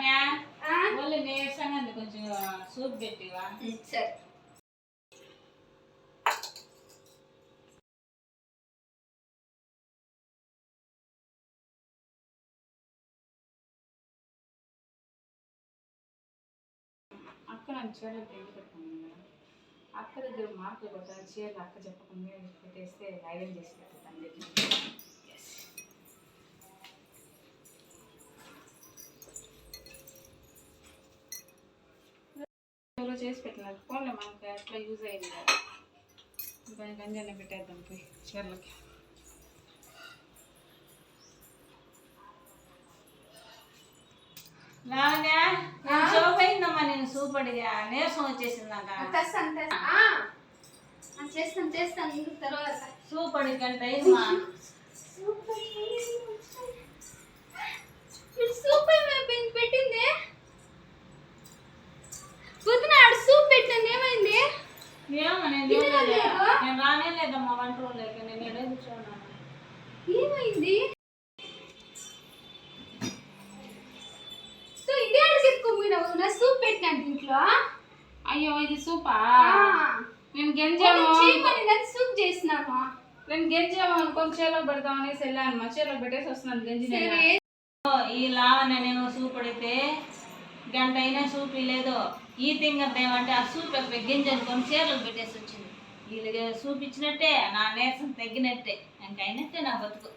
లావణ్య వాళ్ళు నీరసంగా కొంచెం సూప్ పెట్టివా? సరే. అక్క నన్ను చీరలు పెళ్లి పెట్టుకున్నాను కదా, అక్క దగ్గర మార్కులు కొట్టాలి, చీరలు అక్క చెప్పకుండా పెట్టేస్తే ఐరన్ చేసి పెడతాను చెప్పి చేసి పెట్టినారు. పోలే మనకి అట్లా యూజ్ అయ్యింది కదా, ఇంకా గంజాన్ని పెట్టేద్దాం పోయి చీరలకి. లావణ్య సోప్ అయిందమ్మా, నేను సూప్ అడిగా, నీరసం వచ్చేసిందాక. చేస్తాను తర్వాత. సూప్ అడిగంట అయిందమ్మా. సూప్ ఏమైపోయింది పెట్టింది? పొద్దునాడు సూప్ పెట్టింది, ఏమైంది? ఏమో నేను రానే లేదమ్మా వంట రూమ్లోకి, నేను ఎడే కూర్చోన్నాను. ఏమైంది? ఇదే అడిగెత్తుకోపోయినా సూప్ పెట్టినాను ఇంట్లో. అయ్యో ఇది సూపా? నేను సూప్ చేసినాను. నేను గెంజాము కొంచెం చీరలో పెడతామనేసి వెళ్ళాను, మా చీరలో పెట్టేసి వస్తున్నాను గంజి. ఈ లావనే నేను సూప్ అడిగితే గంట అయినా సూప్ లేదు. ఈ తింగర్ ఏమంటే ఆ సూప్ గింజ అనుకొని చీరలు పెట్టేసి వచ్చింది. వీళ్ళు సూప్ ఇచ్చినట్టే నా నీరసం తగ్గినట్టే, ఇంకైనట్టే నా బతుకు.